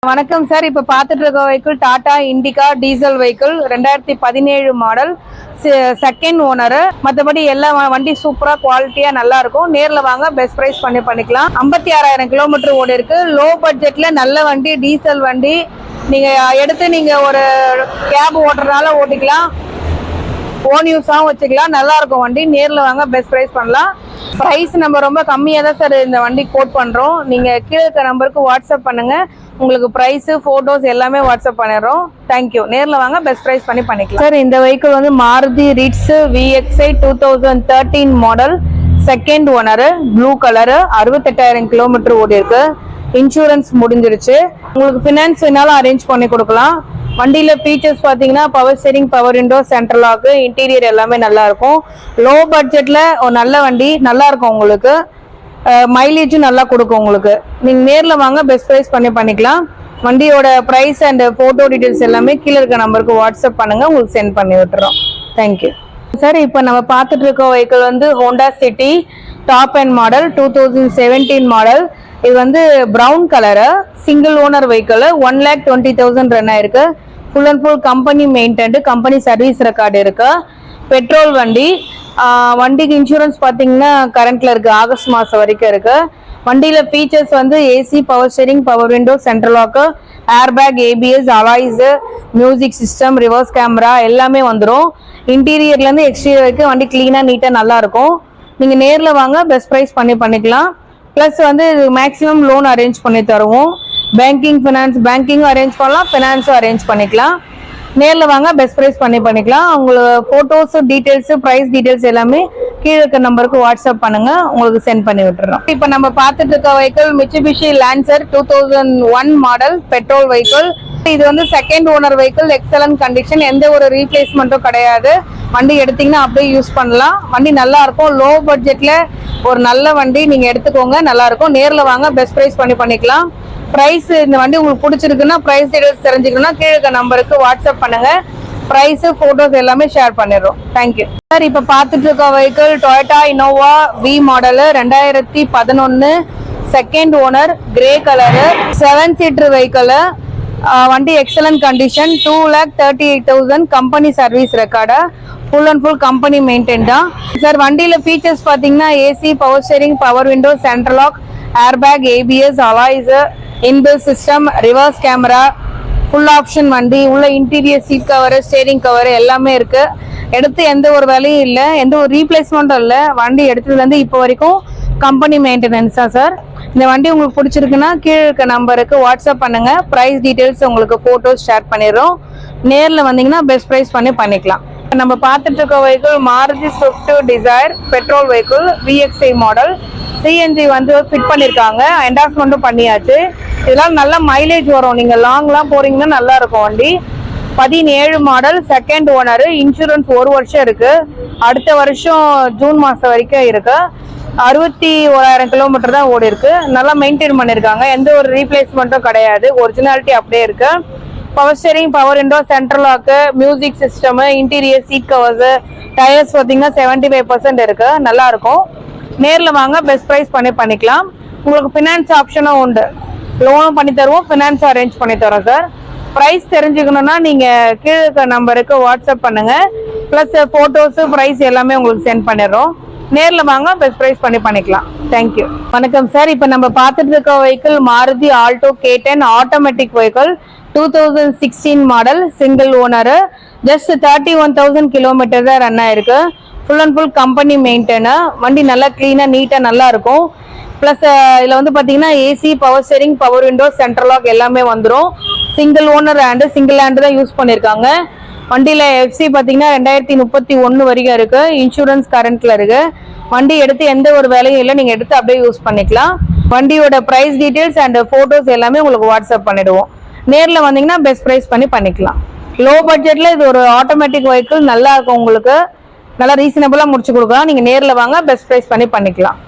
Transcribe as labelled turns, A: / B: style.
A: வணக்கம் சார். இப்போ பார்த்துட்டு இருக்க vehicle Tata Indica diesel vehicle 2017 model, second owner. மற்றபடி எல்லா வண்டி சூப்பராக குவாலிட்டியாக நல்லா இருக்கும். நேரில் வாங்க, பெஸ்ட் ப்ரைஸ் பண்ணிக்கலாம். 56,000 கிலோமீட்டர் ஓடி இருக்கு. லோ பட்ஜெட்டில் நல்ல வண்டி, டீசல் வண்டி. நீங்கள் எடுத்து நீங்கள் ஒரு கேப் ஓட்டுறதுனால ஓட்டிக்கலாம், ஓன் யூஸாகவும் வச்சுக்கலாம். நல்லா இருக்கும் வண்டி. நேரில் வாங்க, பெஸ்ட் ப்ரைஸ் பண்ணலாம். ப்ரைஸ் நம்ம ரொம்ப கம்மியாக தான் சார் இந்த வண்டி கோட் பண்ணுறோம். நீங்கள் கீழே இருக்க நம்பருக்கு வாட்ஸ்அப் பண்ணுங்கள். உங்களுக்கு ப்ரைஸு, ஃபோட்டோஸ் எல்லாமே வாட்ஸ்அப் பண்ணிடுறோம். தேங்க்யூ. நேரில் வாங்க, பெஸ்ட் ப்ரைஸ் பண்ணிக்கலாம் சார். இந்த வெஹிக்கிள் வந்து Maruti Ritz VXi 2013 model, second owner, blue colour, 68,000 kilometre ஓடி இருக்கு. இன்சூரன்ஸ் முடிஞ்சிருச்சு. உங்களுக்கு ஃபினான்ஸ் வேணாலும் அரேஞ்ச் பண்ணி கொடுக்கலாம். வண்டியில ஃபீச்சர்ஸ் பார்த்தீங்கன்னா power steering, power window, central lock, interior எல்லாமே நல்லா இருக்கும். லோ பட்ஜெட்ல ஒரு நல்ல வண்டி, நல்லா இருக்கும். உங்களுக்கு மைலேஜும் நல்லா கொடுக்கும். உங்களுக்கு நீங்க நேர்ல வாங்க, பெஸ்ட் ப்ரைஸ் பண்ணிக்கலாம். வண்டியோட ப்ரைஸ் அண்ட் போட்டோ டீடைல்ஸ் எல்லாமே கீழே இருக்க நம்பருக்கு வாட்ஸ்அப் பண்ணுங்க, உங்களுக்கு சென்ட் பண்ணி விட்டுறோம். Thank you sir. இப்போ நம்ம பார்த்துட்டு இருக்க வெஹிக்கிள் வந்து Honda City top and model, 2017 model. இது வந்து brown colour, single owner vehicle. 1,20,000 run ஆயிருக்கு. Full and full company maintained, company service record இருக்கு. பெட்ரோல் வண்டி. வண்டிக்கு இன்சூரன்ஸ் பார்த்தீங்கன்னா கரண்ட்ல இருக்கு, ஆகஸ்ட் மாதம் வரைக்கும் இருக்கு. வண்டியில ஃபீச்சர்ஸ் வந்து AC, power steering, power window, central lock, airbag, ABS, alloys, music system, reverse camera எல்லாமே வந்துடும். இன்டீரியர்லேருந்து எக்ஸ்டீரியர் வரைக்கும் வண்டி கிளீனாக, நீட்டாக நல்லா இருக்கும். நீங்கள் நேரில் வாங்க, பெஸ்ட் ப்ரைஸ் பண்ணிக்கலாம். ப்ளஸ் வந்து மேக்ஸிமம் லோன் அரேஞ்ச் பண்ணி தருவோம். பேங்கிங், ஃபினான்ஸ், பேங்கிங்கும் அரேஞ்ச் பண்ணலாம், ஃபினான்ஸும் அரேஞ்ச் பண்ணிக்கலாம். நேரில் வாங்க, பெஸ்ட் ப்ரைஸ் பண்ணிக்கலாம். உங்களுக்கு ஃபோட்டோஸ், டீட்டெயில்ஸு, ப்ரைஸ் டீட்டெயில்ஸ் எல்லாமே கீழே இருக்க நம்பருக்கு வாட்ஸ்அப் பண்ணுங்க, உங்களுக்கு சென்ட் பண்ணி விட்டுறோம். இப்போ நம்ம பார்த்துட்டு இருக்க vehicle Mitsubishi Lancer 2001 model, petrol vehicle. இது வந்து second owner vehicle, excellent condition, எந்த ஒரு ரீப்ளேஸ்மெண்ட்டும் கிடையாது. வண்டி எடுத்தீங்கன்னா அப்படியே யூஸ் பண்ணலாம். வண்டி நல்லா இருக்கும். லோ பட்ஜெட்ல ஒரு நல்ல வண்டி நீங்க எடுத்துக்கோங்க, நல்லா இருக்கும். நேரில் வாங்க, பெஸ்ட் ப்ரைஸ் பண்ணிக்கலாம். ப்ரைஸ், இந்த வண்டி உங்களுக்கு பிடிச்சிருக்குன்னா ப்ரைஸ் டீடைல்ஸ் தெரிஞ்சுக்கணும்னா கீழே இருக்க நம்பருக்கு வாட்ஸ்அப் பண்ணுங்க. ப்ரைஸ், ஃபோட்டோஸ் எல்லாமே ஷேர் பண்ணிடுறோம். Thank you sir. இப்போ பார்த்துட்டு இருக்க vehicle Toyota Innova V model, 2011, second owner, grey colour, 7 seater vehicle. வண்டி excellent condition, 2,38,000 company service record. Full and full company maintain தான் சார். வண்டியில ஃபீச்சர்ஸ் பார்த்தீங்கன்னா AC, power steering, power window, central lock, airbag, ABS, alloys, inbuilt system, reverse camera, full option வண்டி. உள்ள interior seat cover, steering cover எல்லாமே இருக்கு. எடுத்து எந்த ஒரு வேலையும் இல்லை, எந்த ஒரு ரீப்ளேஸ்மெண்ட்டும் இல்லை. வண்டி எடுத்ததுலேருந்து இப்போ வரைக்கும் கம்பெனி மெயின்டெனன்ஸ் தான் சார். இந்த வண்டி உங்களுக்கு பிடிச்சிருக்குன்னா கீழே இருக்க நம்பருக்கு வாட்ஸ்அப் பண்ணுங்க. ப்ரைஸ் டீடைல்ஸ் உங்களுக்கு ஃபோட்டோஸ் ஷேர் பண்ணிடுறோம். நேரில் வந்தீங்கன்னா பெஸ்ட் ப்ரைஸ் பண்ணிக்கலாம். நம்ம பார்த்துட்டு இருக்க vehicle Maruti Swift desire, petrol vehicle, VXi model. CNG வந்து ஃபிட் பண்ணியிருக்காங்க, என்டாஸ்மெண்ட்டும் பண்ணியாச்சு. இதெல்லாம் நல்ல மைலேஜ் வரும். நீங்கள் லாங்லாம் போறீங்கன்னா நல்லா இருக்கும் வண்டி. 17 மாடல், செகண்ட் ஓனர், இன்சூரன்ஸ் 1 வருஷம் இருக்கு. அடுத்த வருஷம் ஜூன் மாதம் வரைக்கும் இருக்கு. 61,000 கிலோமீட்டர் தான் ஓடி இருக்கு. நல்லா மெயின்டைன் பண்ணியிருக்காங்க, எந்த ஒரு ரீப்ளேஸ்மெண்ட்டும் கிடையாது. ஒரிஜினாலிட்டி அப்படியே இருக்கு. Power steering, power window, central lock, music system, interior seat covers, tyres பார்த்தீங்கன்னா 75% இருக்கு. நல்லா இருக்கும். நேரில் வாங்க, பெஸ்ட் ப்ரைஸ் பண்ணிக்கலாம். உங்களுக்கு ஃபினான்ஸ் ஆப்ஷனும் உண்டு, லோனும் பண்ணி தருவோம், ஃபினான்ஸும் அரேஞ்ச் பண்ணி தரோம் சார். ப்ரைஸ் தெரிஞ்சுக்கணுன்னா நீங்கள் கீழே இருக்க நம்பருக்கு வாட்ஸ்அப் பண்ணுங்க. ப்ளஸ் ஃபோட்டோஸு, ப்ரைஸ் எல்லாமே உங்களுக்கு சென்ட் பண்ணிடுறோம். நேரில் வாங்க, பெஸ்ட் ப்ரைஸ் பண்ணிக்கலாம். தேங்க்யூ. வணக்கம் சார். இப்போ நம்ம பார்த்துட்டு இருக்க vehicle Maruti Alto K10 automatic vehicle, 2016 model, single owner. Just 31,000 kilometre தான் ரன் ஆயிருக்கு. Full and full company maintain. வண்டி நல்லா கிளீனாக, நீட்டாக நல்லா இருக்கும். ப்ளஸ் இதில் வந்து பார்த்தீங்கன்னா AC, power steering, power window, central lock எல்லாமே வந்துடும். Single owner and single hand தான் யூஸ் பண்ணியிருக்காங்க. வண்டியில் FC பார்த்தீங்கன்னா 2031 வரைக்கும் இருக்கு. இன்சூரன்ஸ் கரண்ட்ல இருக்கு. வண்டி எடுத்து எந்த ஒரு வேலையும் இல்லை, நீங்கள் எடுத்து அப்படியே யூஸ் பண்ணிக்கலாம். வண்டியோட ப்ரைஸ் டீட்டெயில்ஸ் அண்ட் ஃபோட்டோஸ் எல்லாமே உங்களுக்கு வாட்ஸ்அப் பண்ணிடுவோம். நேரில் வந்தீங்கன்னா பெஸ்ட் ப்ரைஸ் பண்ணிக்கலாம். லோ பட்ஜெட்டில் இது ஒரு ஆட்டோமேட்டிக் வெஹிக்கிள், நல்லா இருக்கும். உங்களுக்கு நல்லா ரீசனபிளாக முடிச்சு கொடுக்கலாம். நீங்கள் நேரில் வாங்க, பெஸ்ட் ப்ரைஸ் பண்ணிக்கலாம்.